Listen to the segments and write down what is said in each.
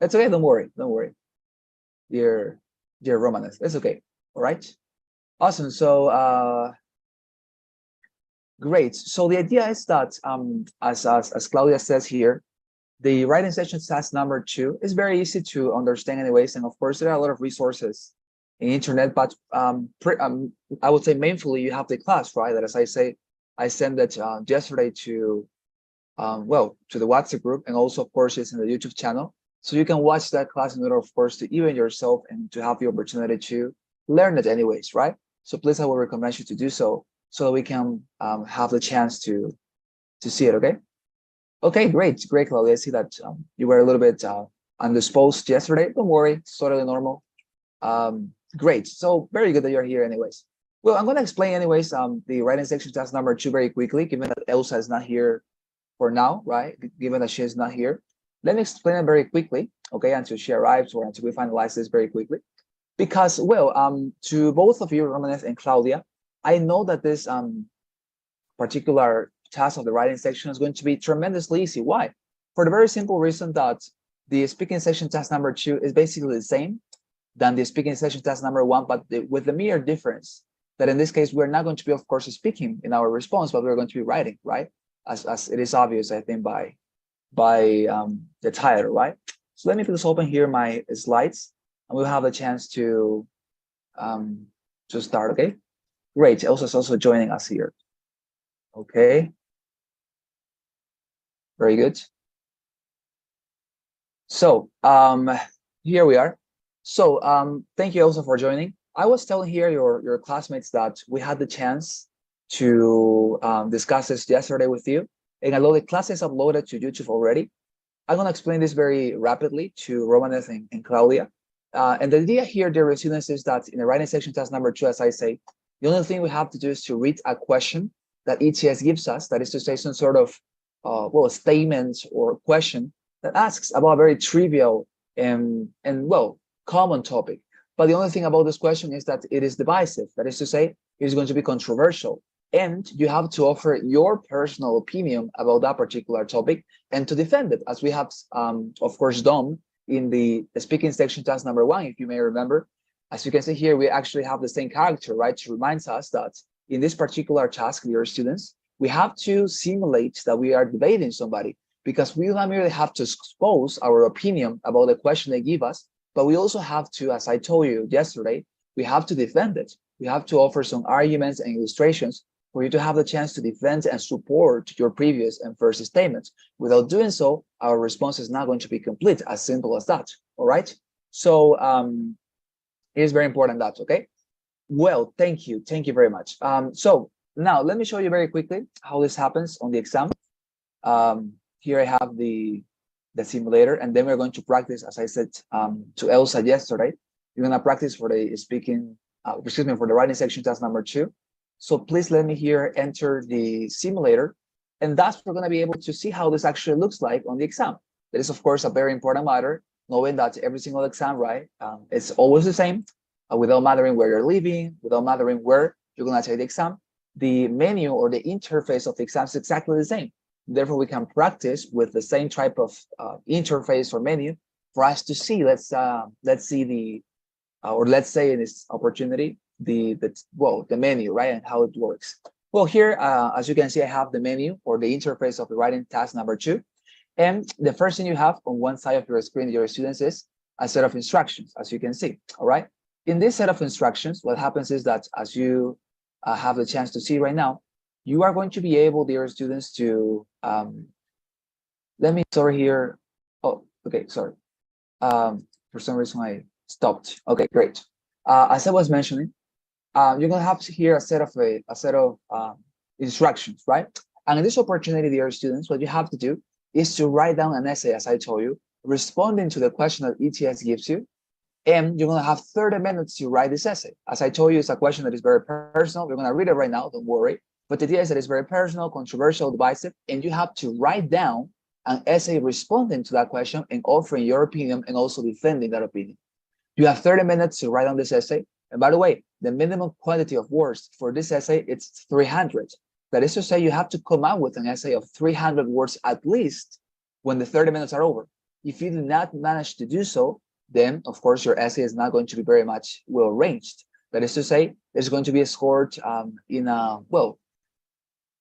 It's okay. Don't worry, dear Romanes. It's okay. All right. Awesome. So great. So the idea is that as Claudia says here, the writing session task number 2 is very easy to understand anyways, and of course there are a lot of resources in internet, but I would say mainly you have the class, right? That as I say, I sent it yesterday to well, to the WhatsApp group, and also of course it's in the YouTube channel. So you can watch that class in order, of course, to even yourself and to have the opportunity to learn it anyways, right? So please, I will recommend you to do so, so that we can have the chance to see it, okay? Okay, great, Claudia. I see that you were a little bit indisposed yesterday. Don't worry, it's totally normal. Great, so very good that you're here anyways. Well, I'm gonna explain anyways the writing section task number 2 very quickly, given that Elsa is not here for now, right? Given that she is not here. Let me explain it very quickly, okay, until she arrives or until we finalize this very quickly. Because, well, to both of you, Romanes and Claudia, I know that this particular task of the writing section is going to be tremendously easy. Why? For the very simple reason that the speaking section task number 2 is basically the same than the speaking section task number 1, but with the mere difference that in this case, we're not going to be, of course, speaking in our response, but we're going to be writing, right? As it is obvious, I think, by the title, right? So let me just open here my slides, and we'll have a chance to start, okay? Great, Elsa is also joining us here. Okay. Very good. So here we are. So thank you also for joining. I was telling here your classmates that we had the chance to discuss this yesterday with you, and although the class is uploaded to YouTube already, I'm going to explain this very rapidly to Romanes and Claudia. And the idea here, dear students, is that in the writing section task number 2, as I say, the only thing we have to do is to read a question that ETS gives us, that is to say some sort of well, a statement or question that asks about a very trivial and well, common topic. But the only thing about this question is that it is divisive. That is to say, it is going to be controversial. And you have to offer your personal opinion about that particular topic and to defend it, as we have, of course, done in the speaking section task number 1, if you may remember. As you can see here, we actually have the same character, right? To remind us that in this particular task, dear students, we have to simulate that we are debating somebody, because we not merely have to expose our opinion about the question they give us, but we also have to, as I told you yesterday, we have to defend it. We have to offer some arguments and illustrations for you to have the chance to defend and support your previous and first statements. Without doing so, our response is not going to be complete, as simple as that, all right? So it is very important that, okay? Well, thank you very much. So now let me show you very quickly how this happens on the exam. Here I have the simulator, and then we're going to practice, as I said to Elsa yesterday. You're going to practice for the speaking, for the writing section task number 2. So please let me here enter the simulator, and thus we're going to be able to see how this actually looks like on the exam. That is, of course, a very important matter, knowing that every single exam, right, it's always the same, without mattering where you're living, without mattering where you're going to take the exam. The menu or the interface of the exam is exactly the same. Therefore, we can practice with the same type of interface or menu for us to see. Let's see the, or let's say in this opportunity, the menu, right, and how it works. Well, here, as you can see, I have the menu or the interface of the writing task number 2. And the first thing you have on one side of your screen, your students, is a set of instructions, as you can see, all right? In this set of instructions, what happens is that as you have the chance to see right now, you are going to be able, dear students, to, let me sorry here. Oh, okay, sorry. For some reason I stopped. Okay, great. As I was mentioning, you're gonna have here a set of instructions, right? And in this opportunity, dear students, what you have to do is to write down an essay, as I told you, responding to the question that ETS gives you. And you're going to have 30 minutes to write this essay. As I told you, it's a question that is very personal. We're going to read it right now, don't worry. But the idea is that it's very personal, controversial, divisive, and you have to write down an essay responding to that question and offering your opinion and also defending that opinion. You have 30 minutes to write down this essay. And by the way, the minimum quantity of words for this essay, it's 300. That is to say, you have to come out with an essay of 300 words at least when the 30 minutes are over. If you do not manage to do so, then of course your essay is not going to be very much well arranged. That is to say, it's going to be scored in a, well,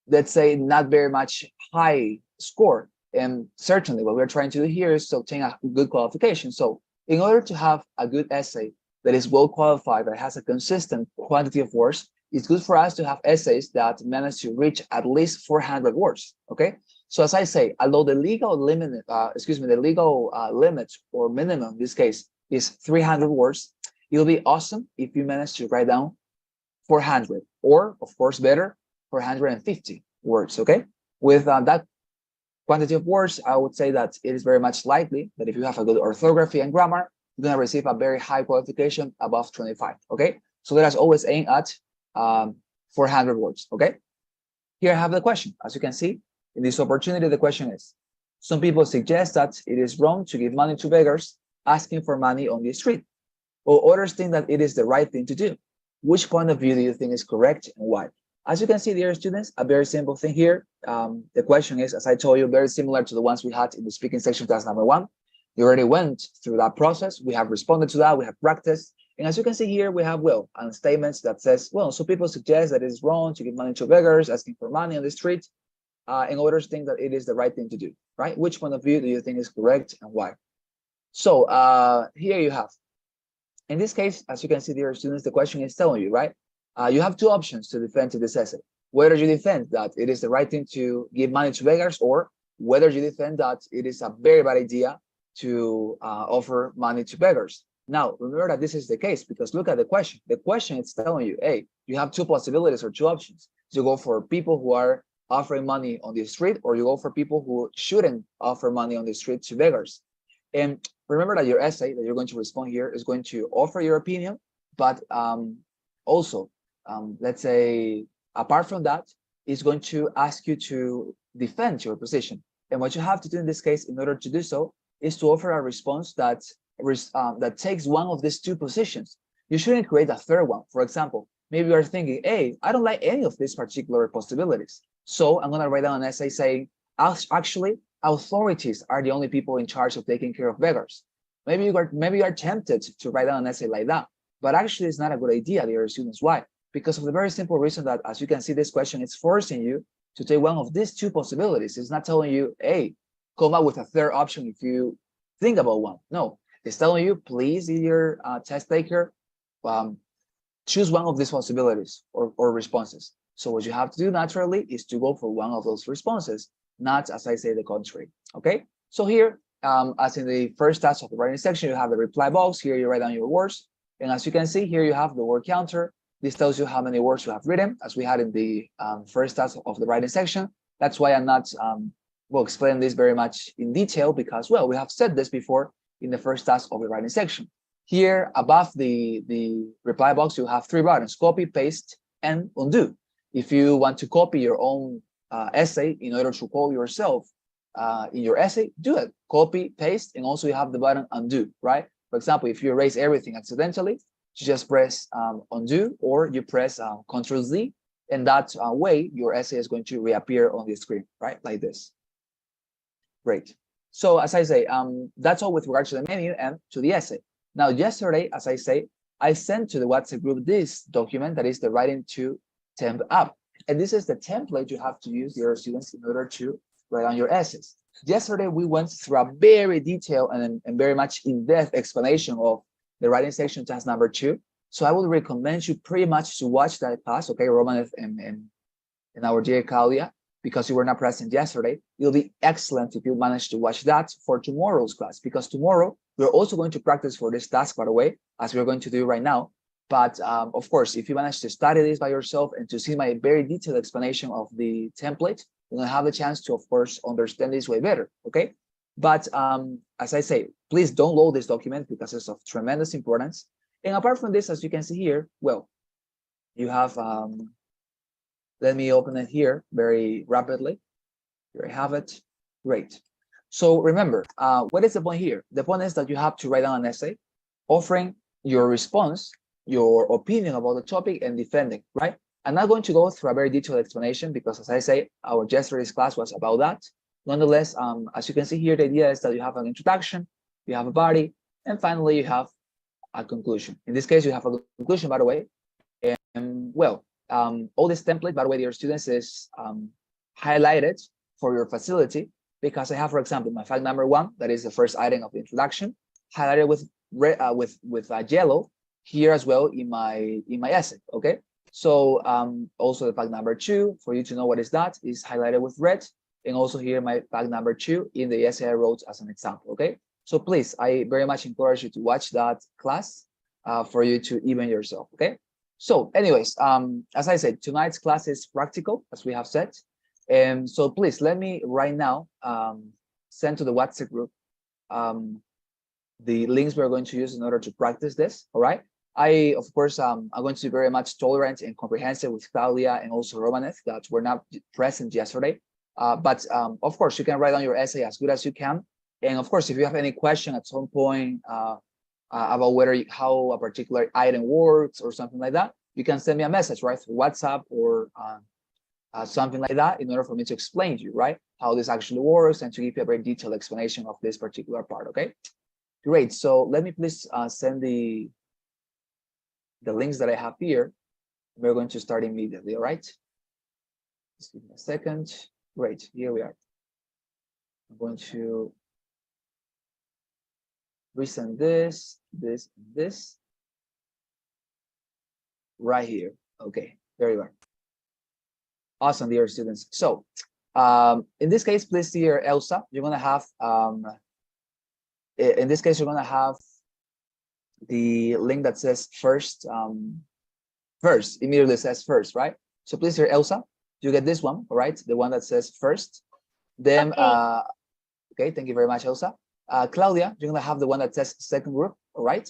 let's say not very much high score. And certainly what we're trying to do here is to obtain a good qualification. So in order to have a good essay that is well qualified, that has a consistent quantity of words, it's good for us to have essays that manage to reach at least 400 words, okay? So as I say, although the legal limit, the legal limit or minimum in this case is 300 words, it'll be awesome if you manage to write down 400, or of course better, 450 words, okay? With that quantity of words, I would say that it is very much likely that if you have a good orthography and grammar, you're gonna receive a very high qualification above 25, okay? So let us always aim at 400 words, okay? Here I have the question. As you can see, in this opportunity, the question is, some people suggest that it is wrong to give money to beggars asking for money on the street, or others think that it is the right thing to do. Which point of view do you think is correct and why? As you can see, dear students, a very simple thing here. The question is, as I told you, very similar to the ones we had in the speaking section class number 1. You already went through that process. We have responded to that. We have practiced. And as you can see here, we have, well, statements that says, well, so people suggest that it is wrong to give money to beggars asking for money on the street, and others think that it is the right thing to do, right? Which point of view do you think is correct and why? So here you have. In this case, as you can see, dear students, the question is telling you, right? You have two options to defend to this essay. Whether you defend that it is the right thing to give money to beggars, or whether you defend that it is a very bad idea to offer money to beggars. Now, remember that this is the case because look at the question. The question is telling you, hey, you have two possibilities or two options. You go for people who are offering money on the street, or you go for people who shouldn't offer money on the street to beggars. And remember that your essay that you're going to respond here is going to offer your opinion, but also, let's say, apart from that, it's going to ask you to defend your position. And what you have to do in this case, in order to do so, is to offer a response that takes one of these two positions. You shouldn't create a third one. For example, maybe you are thinking, hey, I don't like any of these particular possibilities. So I'm going to write down an essay saying, actually, authorities are the only people in charge of taking care of beggars. Maybe you are tempted to write down an essay like that, but actually it's not a good idea, dear students. Why? Because of the very simple reason that, as you can see, this question is forcing you to take one of these two possibilities. It's not telling you, hey, come up with a third option if you think about one. No, it's telling you, please, dear test taker, choose one of these possibilities or responses. So what you have to do naturally is to go for one of those responses, not, as I say, the contrary. Okay. So here, as in the first task of the writing section, you have the reply box. Here you write down your words, and as you can see here, you have the word counter. This tells you how many words you have written, as we had in the first task of the writing section. That's why I'm not explaining this very much in detail because, well, we have said this before in the first task of the writing section. Here above the reply box, you have three buttons: copy, paste, and undo. If you want to copy your own essay in order to call yourself in your essay, do it. Copy, paste, and also you have the button undo, right? For example, if you erase everything accidentally, you just press undo, or you press Ctrl-Z, and that way your essay is going to reappear on the screen, right? Like this. Great. So as I say, that's all with regards to the menu and to the essay. Now, yesterday, as I say, I sent to the WhatsApp group this document that is the Writing to Temp app. And this is the template you have to use, dear students, in order to write on your essays. Yesterday, we went through a very detailed and very much in-depth explanation of the writing section task number 2. So I would recommend you pretty much to watch that class, okay, Roman and our dear Claudia, because you were not present yesterday. It'll be excellent if you manage to watch that for tomorrow's class, because tomorrow we're also going to practice for this task, by the way, as we're going to do right now. But of course, if you manage to study this by yourself and to see my very detailed explanation of the template, you're going to have the chance to, of course, understand this way better, okay? But as I say, please don't load this document because it's of tremendous importance. And apart from this, as you can see here, well, you have, let me open it here very rapidly. Here I have it. Great. So remember, what is the point here? The point is that you have to write down an essay offering your response, your opinion about the topic, and defending, right? I'm not going to go through a very detailed explanation because, as I say, our yesterday's class was about that. Nonetheless, as you can see here, the idea is that you have an introduction, you have a body, and finally you have a conclusion. In this case, you have a conclusion, by the way. And well, all this template, by the way, dear students, is highlighted for your facility because I have, for example, my fact number 1, that is the first item of the introduction, highlighted with red, with yellow here as well in my essay. Okay. So also the fact number 2, for you to know what is that, is highlighted with red, and also here my fact number 2 in the essay I wrote as an example. Okay. So please, I very much encourage you to watch that class for you to even yourself. Okay. So anyways, as I said, tonight's class is practical, as we have said. And so please let me right now send to the WhatsApp group the links we're going to use in order to practice this. All right. I, of course, I'm going to be very much tolerant and comprehensive with Claudia and also Romanev that were not present yesterday. But of course, you can write down your essay as good as you can. And of course, if you have any question at some point about how a particular item works or something like that, you can send me a message, right, through WhatsApp or something like that in order for me to explain to you, right, how this actually works and to give you a very detailed explanation of this particular part, okay? Great, so let me please send the links that I have here. We're going to start immediately, all right? Just give me a second. Great, here we are. I'm going to resend this, this, and this. Right here. Okay, there you are. Awesome, dear students. So in this case, please, dear Elsa, you're going to have, in this case, you're going to have the link that says first, first, immediately says first, right? So please, dear Elsa, you get this one, all right? The one that says first. Then, okay, okay, thank you very much, Elsa. Claudia, you're going to have the one that says second group, all right?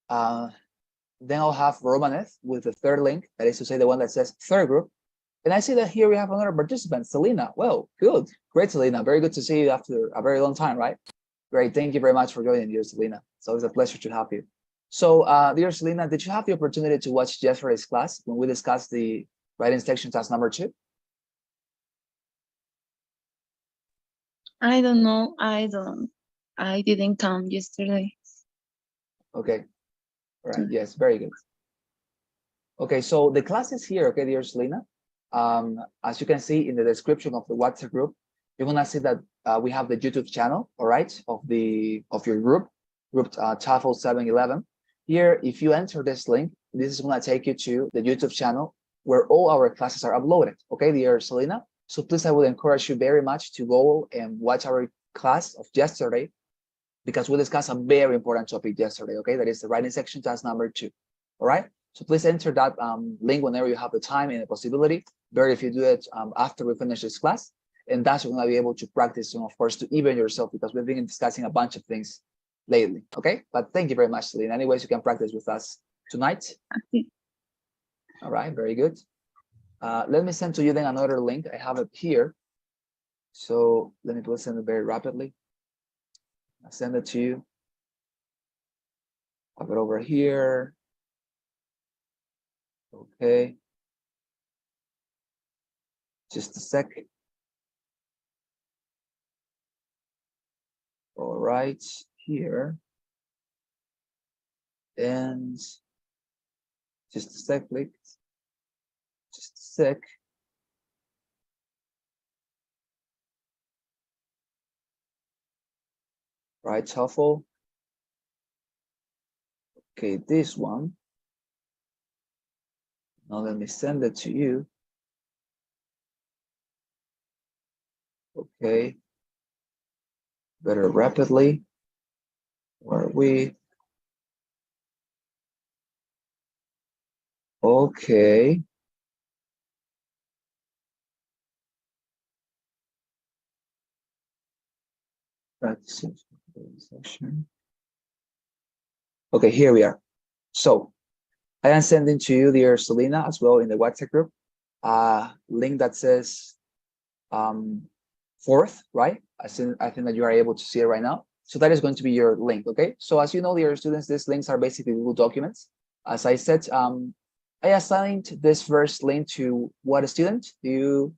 Then I'll have Romanev with the third link, that is to say the one that says third group. And I see that here we have another participant, Selena. Well, good. Great, Selena. Very good to see you after a very long time, right? Great. Thank you very much for joining, dear Selena. It's always a pleasure to have you. So, dear Selena, did you have the opportunity to watch yesterday's class when we discussed the writing section task number 2? I don't know. I didn't come yesterday. Okay. All right. Yes, very good. Okay, so the class is here, okay, dear Selena. As you can see in the description of the WhatsApp group, you're gonna see that we have the YouTube channel, all right, of your group TOEFL 711. Here, if you enter this link, this is gonna take you to the YouTube channel where all our classes are uploaded, okay, dear Selena. So please, I would encourage you very much to go and watch our class of yesterday, because we discussed a very important topic yesterday, okay? That is the writing section task number 2, all right? So please enter that link whenever you have the time and the possibility. Better if you do it after we finish this class. And that's you're gonna be able to practice and of course to even yourself, because we've been discussing a bunch of things lately, okay? But thank you very much, Selena. Anyways, you can practice with us tonight. Okay. All right, very good. Let me send to you then another link. I have it here. So let me please send it very rapidly. I'll send it to you. Have it over here. Okay. Just a sec. All right, here. And just a sec, please. Just a sec. Right, TOEFL. Okay, this one. Now let me send it to you. Okay. Better rapidly. Where are we? Okay. Okay, here we are. So I am sending to you, dear Selena, as well in the WhatsApp group, a link that says fourth, right? I think that you are able to see it right now. So that is going to be your link, okay? So as you know, dear students, these links are basically Google documents. As I said, I assigned this first link to what student? Do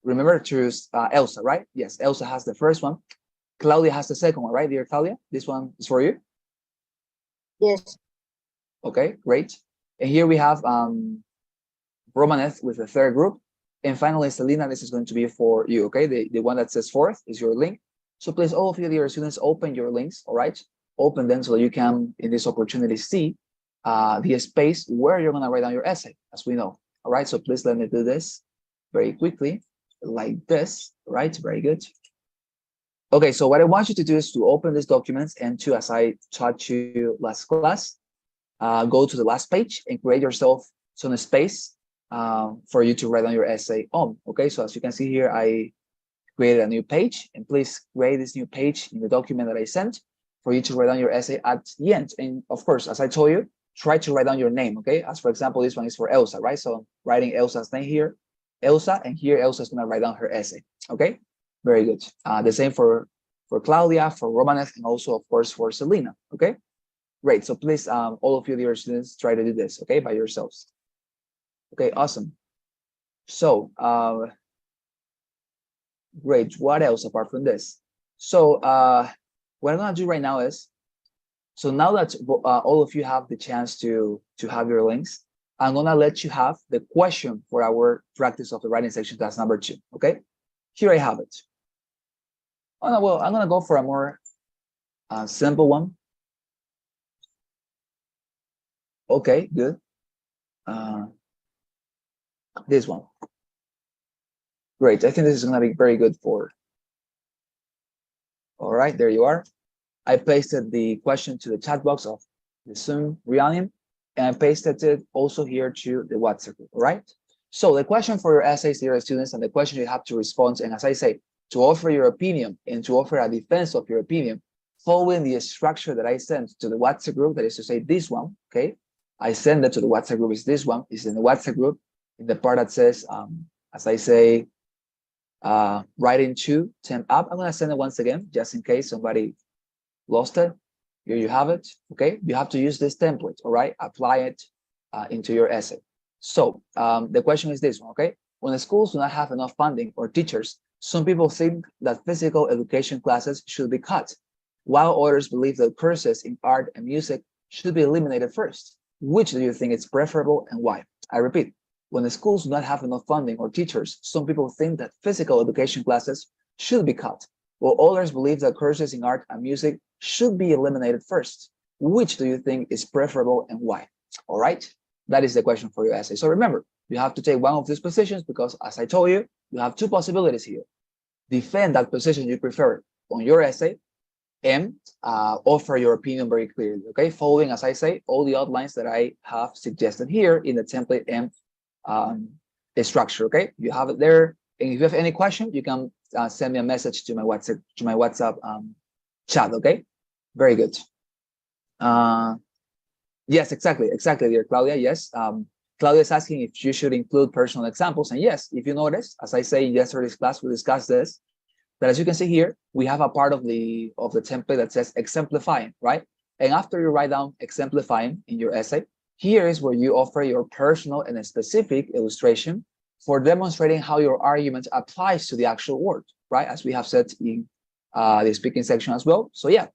Remember to choose Elsa, right? Yes, Elsa has the first one. Claudia has the second one, right, dear Claudia? This one is for you. Yes. Okay, great. And here we have Romanet with the third group. And finally, Selena, this is going to be for you, okay? The one that says fourth is your link. So please, all of you, dear students, open your links, all right? Open them so that you can, in this opportunity, see the space where you're gonna write down your essay, as we know, all right? So please let me do this very quickly, like this, right? Very good. Okay, so what I want you to do is to open these documents and to, as I taught you last class, go to the last page and create yourself some space for you to write down your essay on. Okay, so as you can see here, I created a new page, and please create this new page in the document that I sent for you to write down your essay at the end. And of course, as I told you, try to write down your name, okay? As for example, this one is for Elsa, right? So I'm writing Elsa's name here, Elsa, and here Elsa is gonna write down her essay, okay? Very good. The same for Claudia, for Romanev, and also, of course, for Selena, okay? Great, so please, all of you dear students, try to do this, okay, by yourselves. Okay, awesome. So, great, what else apart from this? So, what I'm gonna do right now is, so now that all of you have the chance to have your links, I'm gonna let you have the question for our practice of the writing section class number 2, okay? Here I have it. Oh, no, well, I'm gonna go for a more simple one. Okay, good. This one. Great, I think this is gonna be very good for. All right, there you are. I pasted the question to the chat box of the Zoom reunion, and I pasted it also here to the WhatsApp group, all right? So the question for your essays, dear students, and the question you have to respond, and as I say, to offer your opinion and to offer a defense of your opinion, following the structure that I sent to the WhatsApp group, that is to say this one, okay? I send it to the WhatsApp group, is this one, is in the WhatsApp group, in the part that says, as I say, writing to temp up. I'm gonna send it once again, just in case somebody lost it. Here you have it, okay? You have to use this template, all right? Apply it into your essay. So the question is this one, okay? When the schools do not have enough funding or teachers, some people think that physical education classes should be cut, while others believe that courses in art and music should be eliminated first. Which do you think is preferable and why? I repeat, when the schools do not have enough funding or teachers, some people think that physical education classes should be cut, while others believe that courses in art and music should be eliminated first. Which do you think is preferable and why? All right, that is the question for your essay. So remember, you have to take one of these positions because, as I told you, you have two possibilities here. Defend that position you prefer on your essay and offer your opinion very clearly, okay? Following, as I say, all the outlines that I have suggested here in the template and structure, okay? You have it there. And if you have any question, you can send me a message to my WhatsApp chat, okay? Very good. Yes, exactly, dear Claudia. Yes, Claudia is asking if you should include personal examples. And yes, if you notice, as I say in yesterday's class, we discussed this, that as you can see here, we have a part of the template that says exemplifying, right? And after you write down exemplifying in your essay, here is where you offer your personal and a specific illustration for demonstrating how your argument applies to the actual word, right? As we have said in the speaking section as well. So yeah,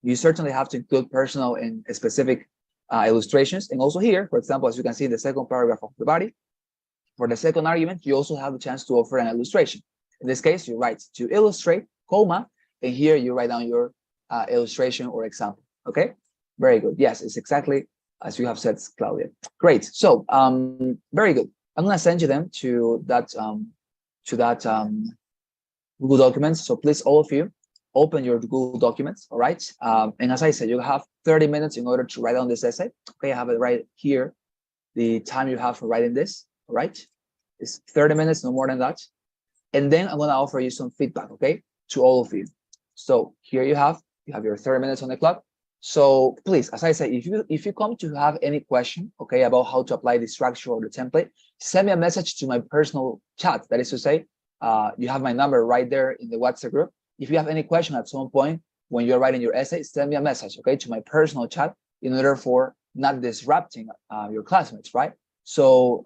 you certainly have to include personal and specific illustrations. And also here, for example, as you can see in the second paragraph of the body, for the second argument, you also have the chance to offer an illustration. In this case, you write to illustrate, comma, and here you write down your illustration or example, okay? Very good. Yes, it's exactly as you have said, Claudia. Great. So very good. I'm gonna send you them to that Google Documents. So please, all of you, open your Google Documents, all right? And as I said, you have 30 minutes in order to write down this essay. Okay, I have it right here, the time you have for writing this, all right? It's 30 minutes, no more than that. And then I'm gonna offer you some feedback, okay, to all of you. So here you have your 30 minutes on the clock. So please, as I said, if you come to have any question, okay, about how to apply the structure or the template, send me a message to my personal chat. That is to say, you have my number right there in the WhatsApp group. If you have any question at some point when you're writing your essay, send me a message, okay, to my personal chat in order for not disrupting your classmates, right? So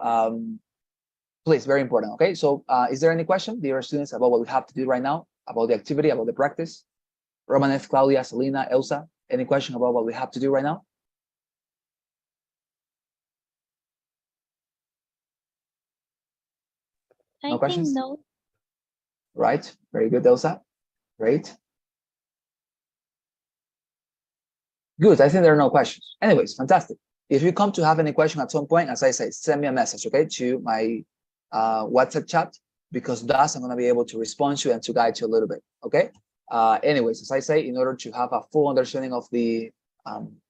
Please, very important. Okay, so is there any question, dear students, about what we have to do right now, about the activity, about the practice? Romanev, Claudia, Selena, Elsa, any question about what we have to do right now? No questions? no. Right, very good, Elsa. Great. Good, I think there are no questions. Anyways, fantastic. If you come to have any question at some point, as I say, send me a message, okay, to my WhatsApp chat, because thus I'm going to be able to respond to you and to guide you a little bit, okay? Anyways, as I say, in order to have a full understanding of the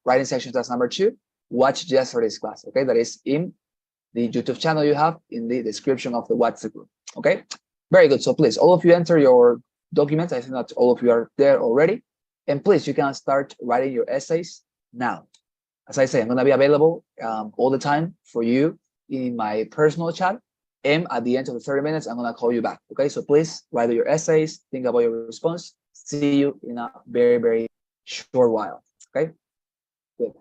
writing section task number 2, watch yesterday's class, okay? That is in the YouTube channel you have in the description of the WhatsApp group, okay? Very good. So please, all of you enter your documents. I think that all of you are there already. And please, you can start writing your essays now. As I say, I'm going to be available all the time for you in my personal chat. And at the end of the 30 minutes, I'm going to call you back. Okay, so please write your essays, think about your response. See you in a very, very short while. Okay, good.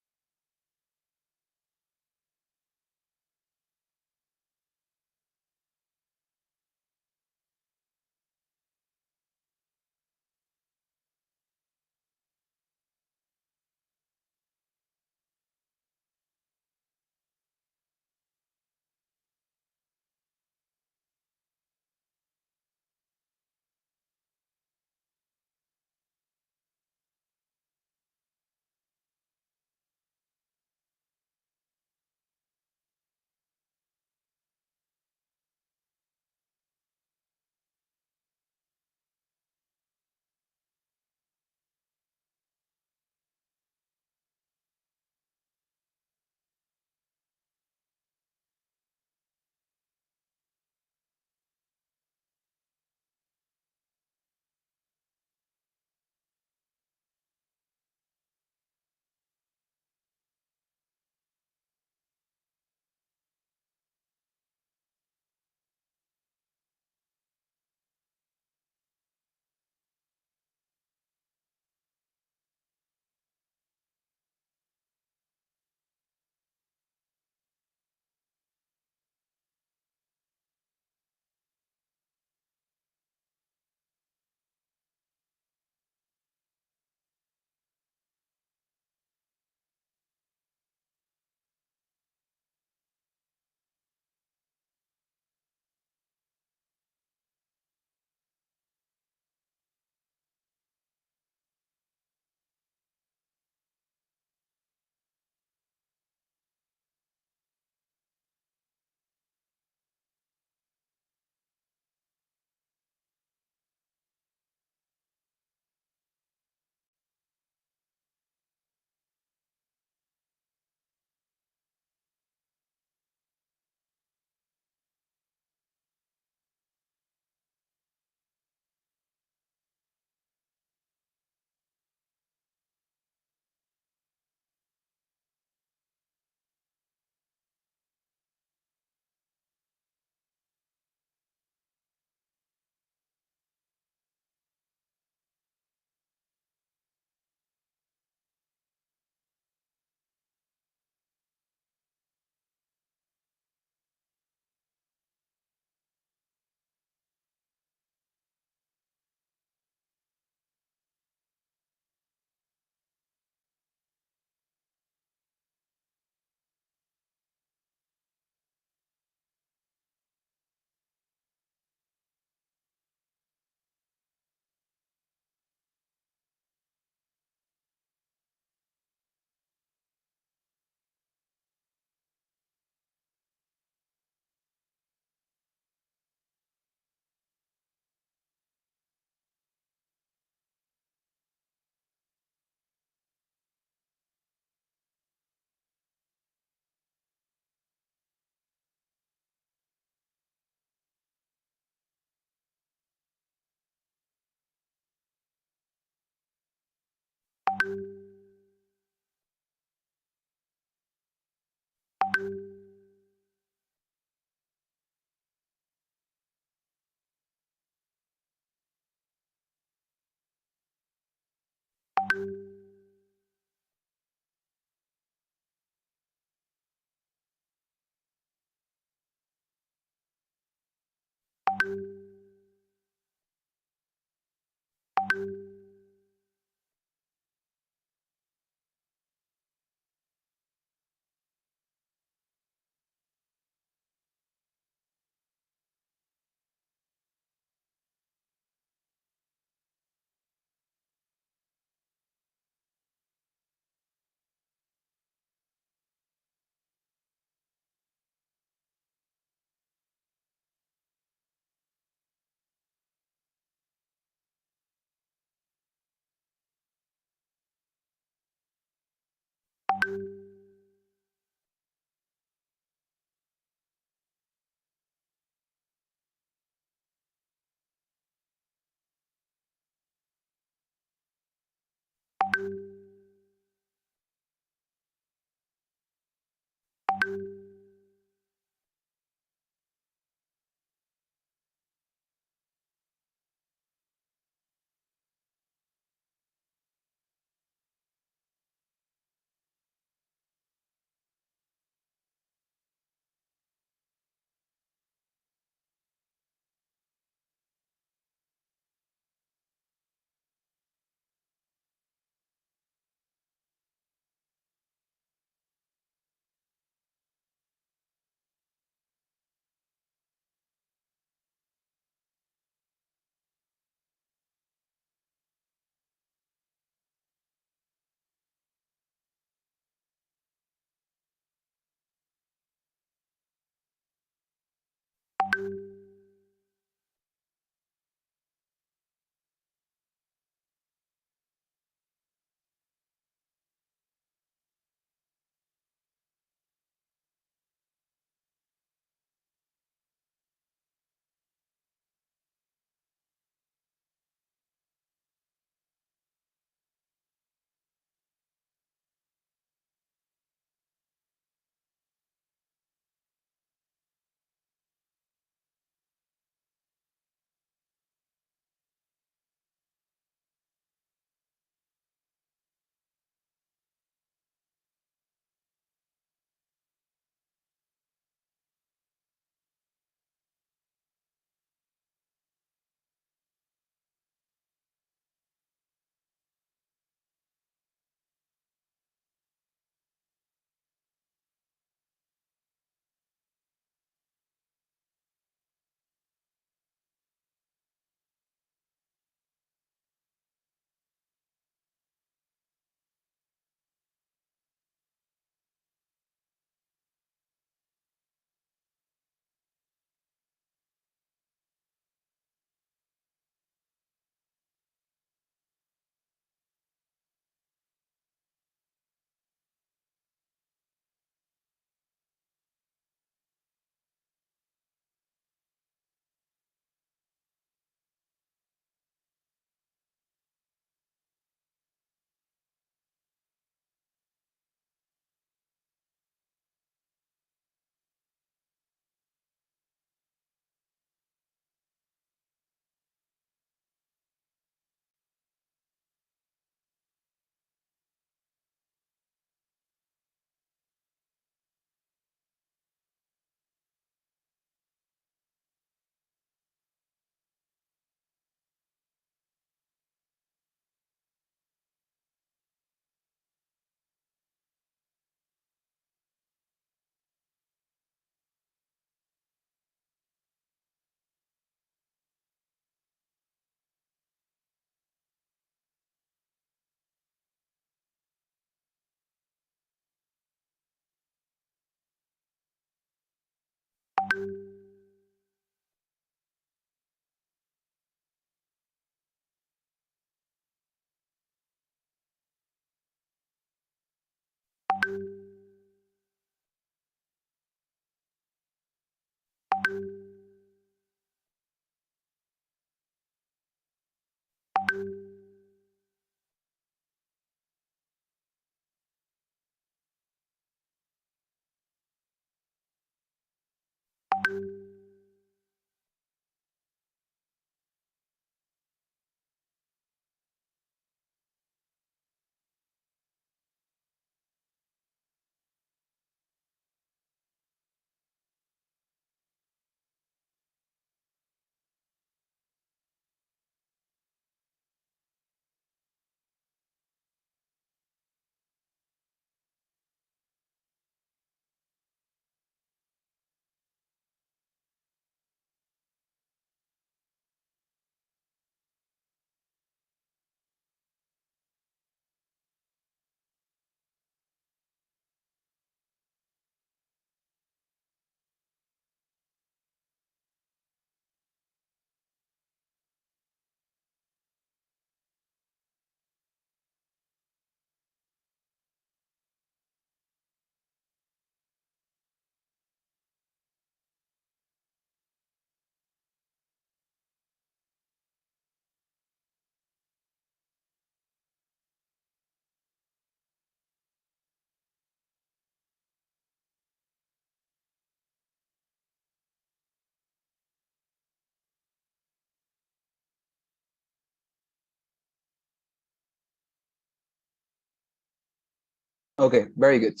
Okay, very good.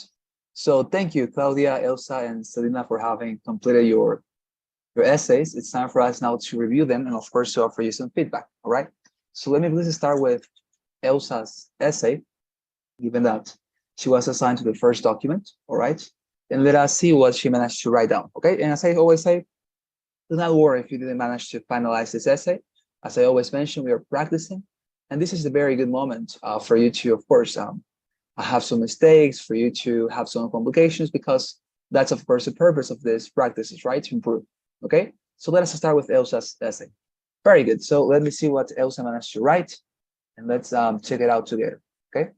So thank you, Claudia, Elsa, and Selena for having completed your essays. It's time for us now to review them and of course to offer you some feedback. All right. So let me please start with Elsa's essay, given that she was assigned to the first document. All right. And let us see what she managed to write down. Okay. And as I always say, do not worry if you didn't manage to finalize this essay. As I always mention, we are practicing. And this is a very good moment for you to, of course, have some mistakes, for you to have some complications, because that's, of course, the purpose of this practice, right? To improve. Okay. So let us start with Elsa's essay. Very good. So let me see what Elsa managed to write, and let's check it out together. Okay.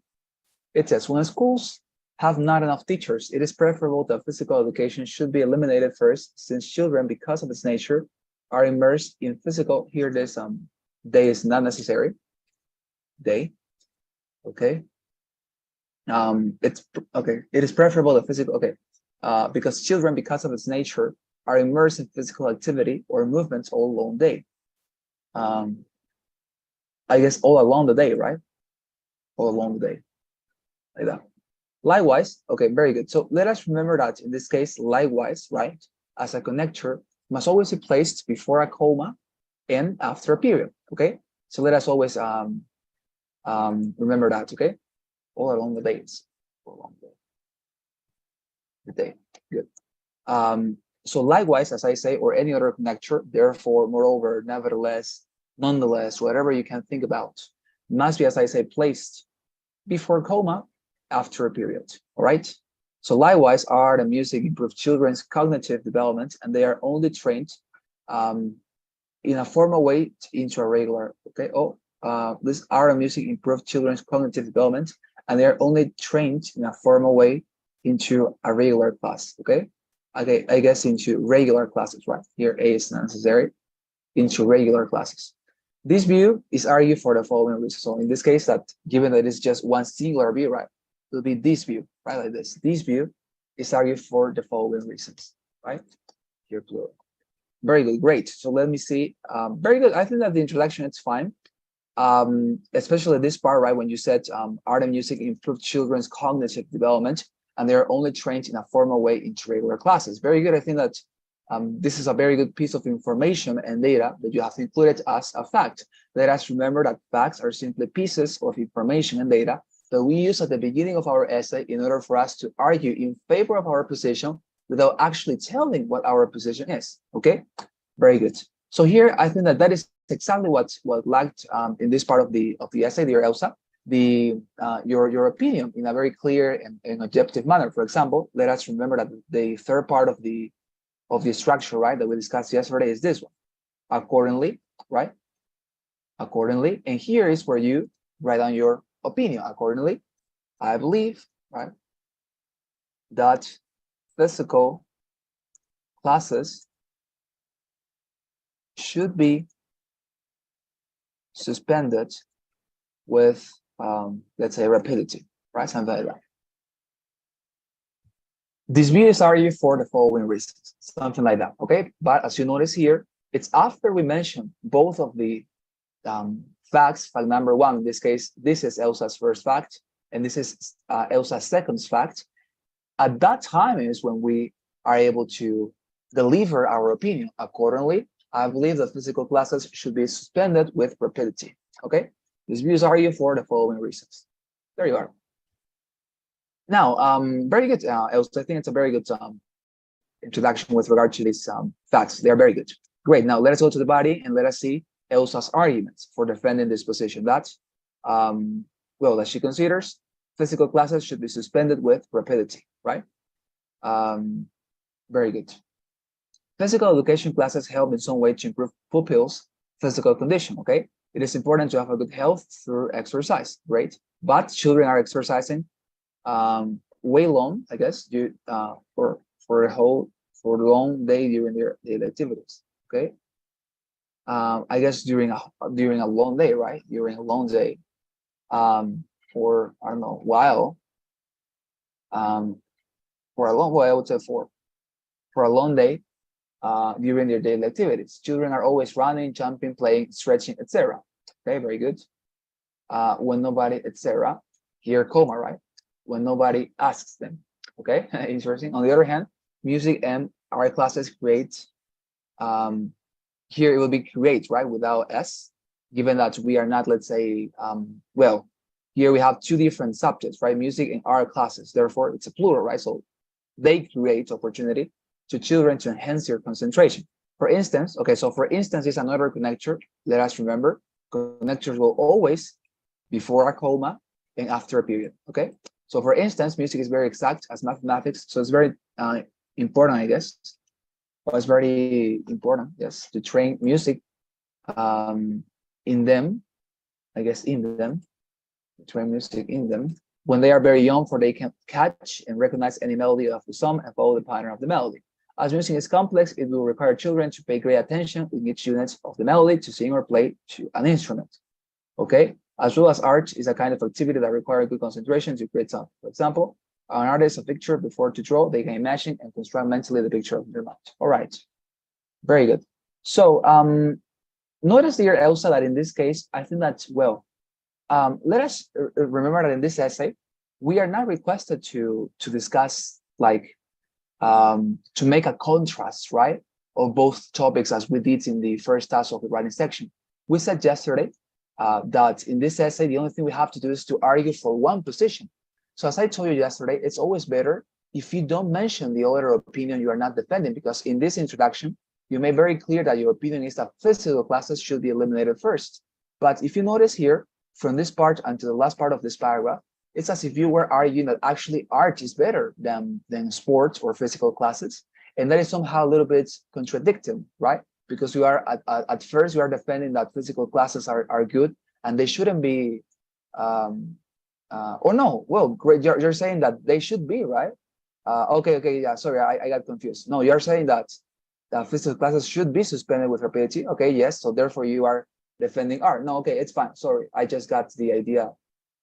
It says, when schools have not enough teachers, it is preferable that physical education should be eliminated first, since children, because of its nature, are immersed in physical. Here, this day is not necessary. Day. Okay. It's okay. It is preferable that physical. Okay. Because children, because of its nature, are immersed in physical activity or movements all along the day. I guess all along the day, right? All along the day, like that. Likewise, okay, very good. So let us remember that in this case, likewise, right, as a connector must always be placed before a comma and after a period, okay? So let us always remember that, okay? All along the days, all along the day, good. So likewise, as I say, or any other connector, therefore, moreover, nevertheless, nonetheless, whatever you can think about, must be, as I say, placed before comma, after a period. All right. So likewise, art and music improve children's cognitive development, and they are only trained in a formal way into a regular. Okay. This art and music improve children's cognitive development, and they are only trained in a formal way into a regular class. Okay. Okay. I guess into regular classes, right? Here, A is not necessary. Into regular classes. This view is argued for the following reasons. So in this case, that given that it's just one singular view, right? It will be this view, right? Like this. This view is argued for the following reasons, right? Here, plural. Very good, great. So let me see. Very good. I think that the introduction is fine. Especially this part, right? When you said art and music improve children's cognitive development, and they're only trained in a formal way into regular classes. Very good. I think that this is a very good piece of information and data that you have included as a fact. Let us remember that facts are simply pieces of information and data that we use at the beginning of our essay in order for us to argue in favor of our position without actually telling what our position is. Okay, very good. So here, I think that that is exactly what lacked in this part of the essay, dear Elsa. Your opinion in a very clear and objective manner. For example, let us remember that the third part of the structure, right, that we discussed yesterday is this one. Accordingly, right? Accordingly, and here is where you write down your opinion. Accordingly, I believe, right, that physical classes should be suspended with, let's say, rapidity, right? Something like that. These views argue for the following reasons, something like that, okay? But as you notice here, it's after we mention both of the facts. Fact number one, in this case, this is Elsa's first fact, and this is Elsa's second fact. At that time is when we are able to deliver our opinion. Accordingly, I believe that physical classes should be suspended with rapidity, okay? These views argue for the following reasons. There you are. Now, very good, Elsa. I think it's a very good introduction with regard to these facts. They are very good. Great. Now, let us go to the body and let us see Elsa's arguments for defending this position. That, well, that she considers physical classes should be suspended with rapidity, right? Very good. Physical education classes help in some way to improve pupils' physical condition, okay? It is important to have a good health through exercise, great. But children are exercising way long, I guess, for the long day during their daily activities. Okay, I guess during a long day, right? During a long day, for I don't know, while, for a long, well, I would say for a long day, during their daily activities. Children are always running, jumping, playing, stretching, etc. Okay, very good. When nobody, etc. Here, comma, right? when nobody asks them. Okay, interesting. On the other hand, music and art classes create, here it will be create, right, without S, given that we are not, let's say, well, here we have two different subjects, right, music and art classes. Therefore, it's a plural, right? So they create opportunity to children to enhance their concentration. For instance, okay, so for instance is another connector. Let us remember, connectors will always before a comma and after a period, okay? So for instance, music is very exact as mathematics, so it's very important, I guess. Well, it's very important, yes, to train music in them, I guess in them, train music in them when they are very young, for they can catch and recognize any melody of the song and follow the pattern of the melody. As music is complex, it will require children to pay great attention in each unit of the melody to sing or play to an instrument, okay? As well as art is a kind of activity that requires good concentration to create something. For example, an artist a picture before to draw, they can imagine and construct mentally the picture of their mind. All right, very good. So notice here, Elsa, that in this case, I think that, well, let us remember that in this essay, we are not requested to discuss like, to make a contrast, right, of both topics as we did in the first task of the writing section. We said yesterday that in this essay, the only thing we have to do is to argue for one position. So as I told you yesterday, it's always better if you don't mention the other opinion you are not defending, because in this introduction, you made very clear that your opinion is that physical classes should be eliminated first. But if you notice here, from this part until the last part of this paragraph, it's as if you were arguing that actually art is better than sports or physical classes. And that is somehow a little bit contradicting, right? Because you are at first you are defending that physical classes are good and they shouldn't be, or no, well, great, you're saying that they should be, right? Okay, yeah, sorry, I got confused. No, you're saying that physical classes should be suspended with rapidity. Okay, yes, so therefore you are defending art. No, okay, it's fine. Sorry, I just got the idea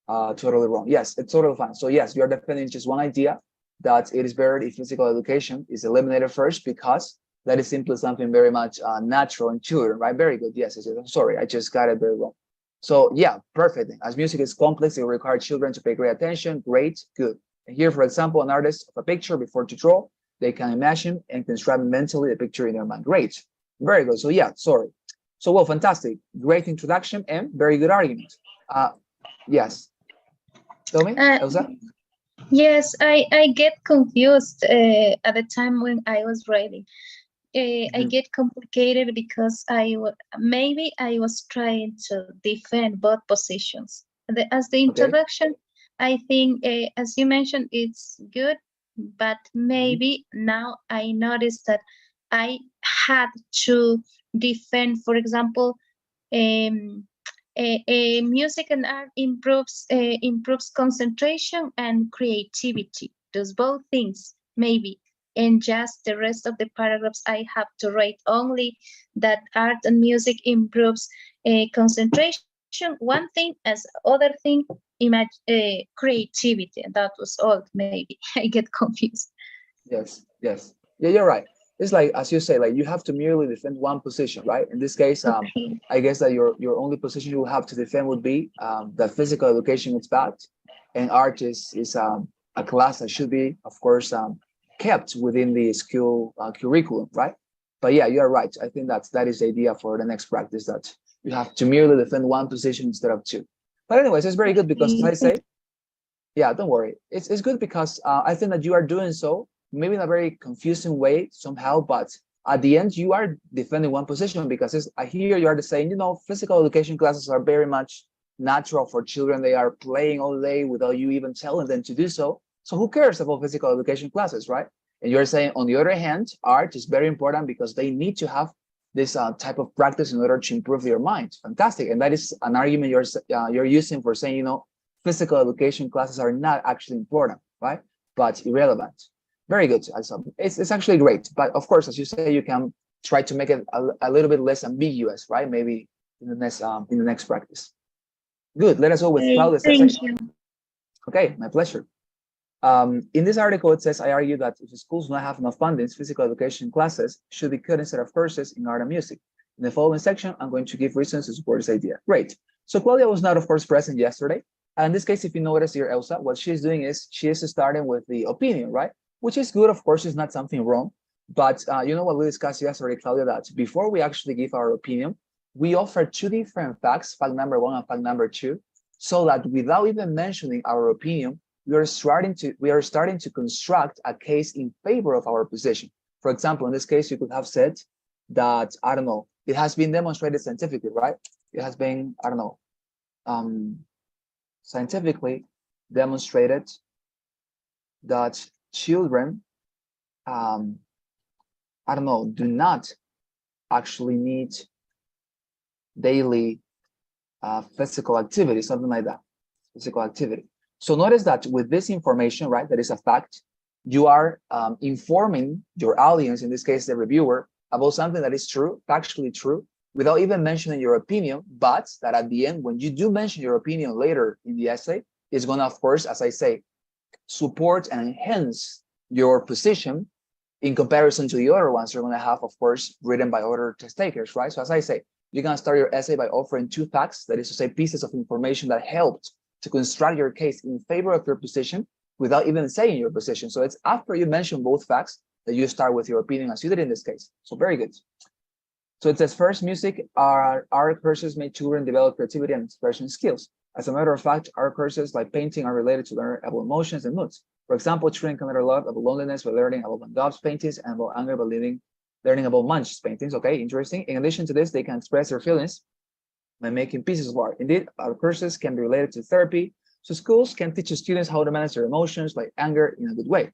totally wrong. Yes, it's totally fine. So yes, you're defending just one idea, that it is better if physical education is eliminated first, because that is simply something very much natural in children, right? Very good. Yes, yes, yes. Sorry, I just got it very wrong. So yeah, perfect. As music is complex, it will require children to pay great attention. Great, good. And here, for example, an artist of a picture before to draw, they can imagine and construct mentally the picture in their mind. Great, very good. So yeah, sorry. So well, fantastic. Great introduction and very good argument. Yes. Tell me, Elsa. Yes, I get confused at the time when I was writing. I get complicated because maybe I was trying to defend both positions. As the introduction, I think, as you mentioned, it's good, but maybe now I noticed that I had to defend, for example, music and art improves concentration and creativity. Those both things, maybe. And just the rest of the paragraphs, I have to write only that art and music improves concentration. One thing, as other thing, creativity. And that was all. Maybe I get confused. Yes, yes. Yeah, you're right. It's like, as you say, like you have to merely defend one position, right? In this case, I guess that your only position you will have to defend would be that physical education is bad, and art is a class that should be, of course, kept within the school curriculum, right? But yeah, you are right. I think that is the idea for the next practice, that you have to merely defend one position instead of two. But anyways, it's very good because, as I say, yeah, don't worry. It's good because I think that you are doing so, maybe in a very confusing way somehow, but at the end you are defending one position, because I hear you are saying, physical education classes are very much natural for children. They are playing all day without you even telling them to do so. So who cares about physical education classes, right? And you're saying, on the other hand, art is very important because they need to have this type of practice in order to improve your mind. Fantastic. And that is an argument you're using for saying, physical education classes are not actually important, right? But irrelevant. Very good. It's actually great. But of course, as you say, you can try to make it a little bit less ambiguous, right? Maybe in the next practice. Good. Let us go with Claudia's essay. Thank you. Okay, my pleasure. In this article, it says, I argue that if schools do not have enough funding, physical education classes should be cut instead of courses in art and music. In the following section, I'm going to give reasons to support this idea. Great. So Claudia was not, of course, present yesterday. And in this case, if you notice here, Elsa, what she's doing is she is starting with the opinion, right? Which is good, of course, it's not something wrong. But you know what we discussed yesterday, Claudia, that before we actually give our opinion, we offer two different facts, fact number one and fact number two, so that without even mentioning our opinion, we are starting to construct a case in favor of our position. For example, in this case, you could have said that, I don't know, it has been demonstrated scientifically, right? It has been, I don't know, scientifically demonstrated that children, I don't know, do not actually need daily physical activity, something like that, physical activity. So notice that with this information, right, that is a fact, you are informing your audience, in this case, the reviewer, about something that is true, factually true, without even mentioning your opinion, but that at the end, when you do mention your opinion later in the essay, it's going to, of course, as I say, support and enhance your position in comparison to the other ones you're going to have, of course, written by other test takers, right? So as I say, you're going to start your essay by offering two facts, that is to say, pieces of information that helped to construct your case in favor of your position without even saying your position. So it's after you mention both facts that you start with your opinion, as you did in this case. So very good. So it says, first, music, our courses make children develop creativity and expression skills. As a matter of fact, our courses like painting are related to learning about emotions and moods. For example, children can learn a lot about loneliness by learning about Van Gogh's paintings and about anger by learning about Munch's paintings. Okay, interesting. In addition to this, they can express their feelings by making pieces of art. Indeed, our courses can be related to therapy. So schools can teach students how to manage their emotions like anger in a good way.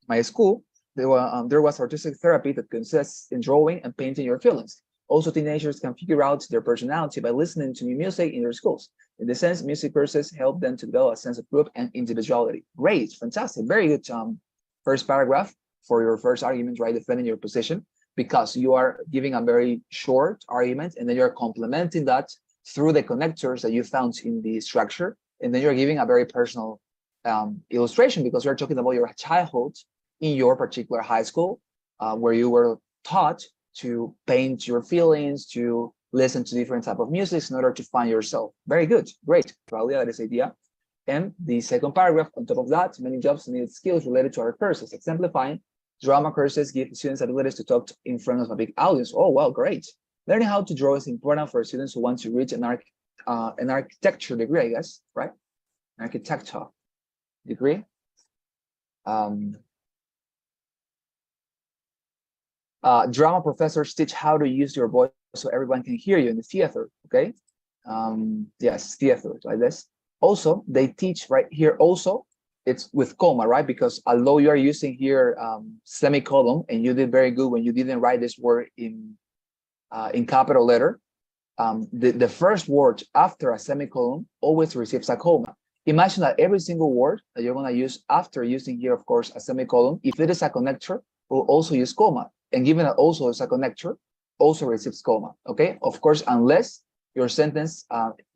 My school, there was artistic therapy that consists in drawing and painting your feelings. Also, teenagers can figure out their personality by listening to new music in their schools. In this sense, music courses help them to develop a sense of group and individuality. Great, fantastic, very good first paragraph for your first argument, right? Defending your position, because you are giving a very short argument and then you're complementing that through the connectors that you found in the structure. And then you're giving a very personal illustration, because you're talking about your childhood in your particular high school, where you were taught to paint your feelings, to listen to different type of music in order to find yourself. Very good, great, Claudia, that is the idea. And the second paragraph, on top of that, many jobs need skills related to our courses, exemplifying drama courses give students abilities to talk in front of a big audience. Oh, well, great. Learning how to draw is important for students who want to reach an architecture degree, I guess, right? An architecture degree. Drama professors teach how to use your voice so everyone can hear you in the theater, okay? Yes, theater, like this. Also, they teach right here also, it's with comma, right? Because although you are using here semicolon, and you did very good when you didn't write this word in capital letter, the first word after a semicolon always receives a comma. Imagine that every single word that you're going to use after using here, of course, a semicolon, if it is a connector, will also use comma. And given that also is a connector, also receives comma, okay? Of course, unless your sentence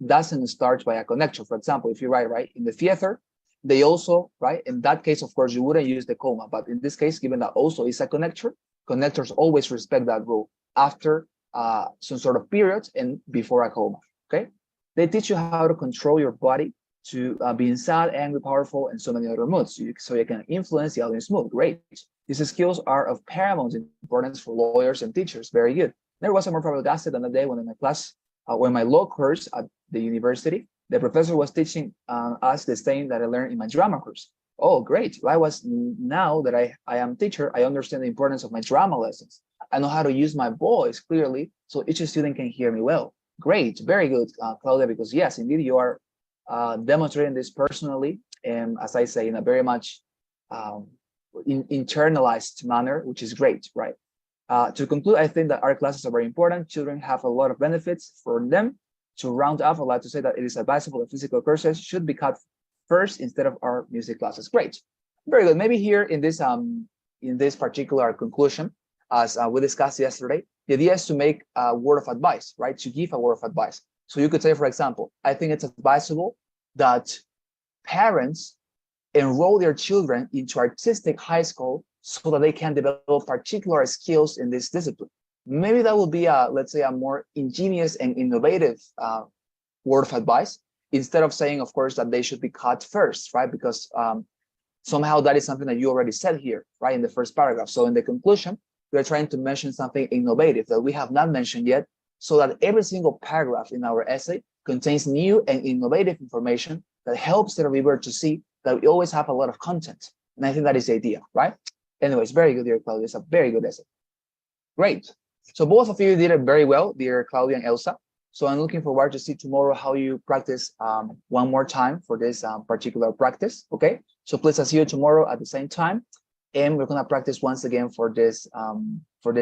doesn't start by a connector. For example, if you write, right, in the theater, they also, right, in that case, of course, you wouldn't use the comma. But in this case, given that also is a connector, connectors always respect that rule after some sort of period and before a comma, okay? They teach you how to control your body to being sad, angry, powerful, and so many other moods, so you can influence the audience mood. Great. These skills are of paramount importance for lawyers and teachers. Very good. There was a more flabbergasted than the day when in my class, when my law course at the university, the professor was teaching us the same that I learned in my drama course. Oh, great. Now that I am teacher, I understand the importance of my drama lessons. I know how to use my voice clearly so each student can hear me well. Great. Very good, Claudia, because yes, indeed, you are demonstrating this personally, and as I say, in a very much internalized manner, which is great, right? To conclude, I think that art classes are very important. Children have a lot of benefits for them. To round up, I'd like to say that it is advisable that physical courses should be cut first instead of our music classes. Great, very good. Maybe here in this particular conclusion, as we discussed yesterday, the idea is to make a word of advice, right? To give a word of advice. So you could say, for example, I think it's advisable that parents enroll their children into artistic high school so that they can develop particular skills in this discipline. Maybe that will be let's say, a more ingenious and innovative word of advice. instead of saying, of course, that they should be cut first, right? Because somehow that is something that you already said here, right, in the first paragraph. So in the conclusion, we're trying to mention something innovative that we have not mentioned yet, so that every single paragraph in our essay contains new and innovative information that helps the reviewer to see that we always have a lot of content. And I think that is the idea, right? Anyways, very good, dear Claudia. It's a very good essay. Great. So both of you did it very well, dear Claudia and Elsa. So I'm looking forward to see tomorrow how you practice one more time for this particular practice, okay? So please, I'll see you tomorrow at the same time. And we're gonna practice once again for this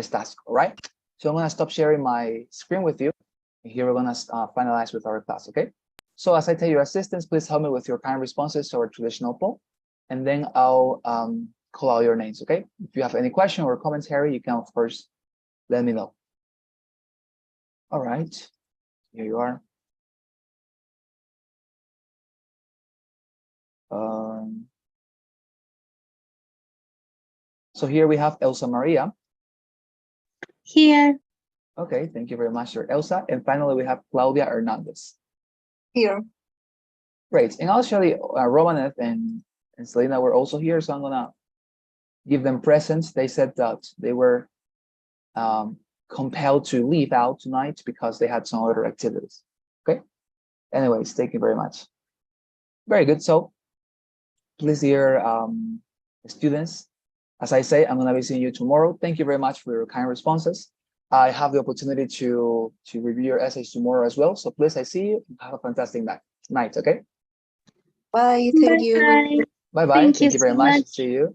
task, all right? So I'm gonna stop sharing my screen with you. And here we're gonna finalize with our class, okay? So as I tell your assistants, please help me with your kind responses to our traditional poll. And then I'll call out your names, okay? If you have any question or commentary, you can, of course, let me know. All right, here you are. So here we have Elsa Maria. Here. Okay, thank you very much, Elsa. And finally, we have Claudia Hernandez. Here. Great. And actually, Romanev and Selena were also here, so I'm gonna give them presents. They said that they were compelled to leave out tonight because they had some other activities. Okay. Anyways, thank you very much. Very good. So, please, dear students, as I say, I'm gonna be seeing you tomorrow. Thank you very much for your kind responses. I have the opportunity to review your essays tomorrow as well. So please, I see you. Have a fantastic night. Okay. Bye. Thank you. Bye. Bye bye. Thank you Thank you very so much. much. See you.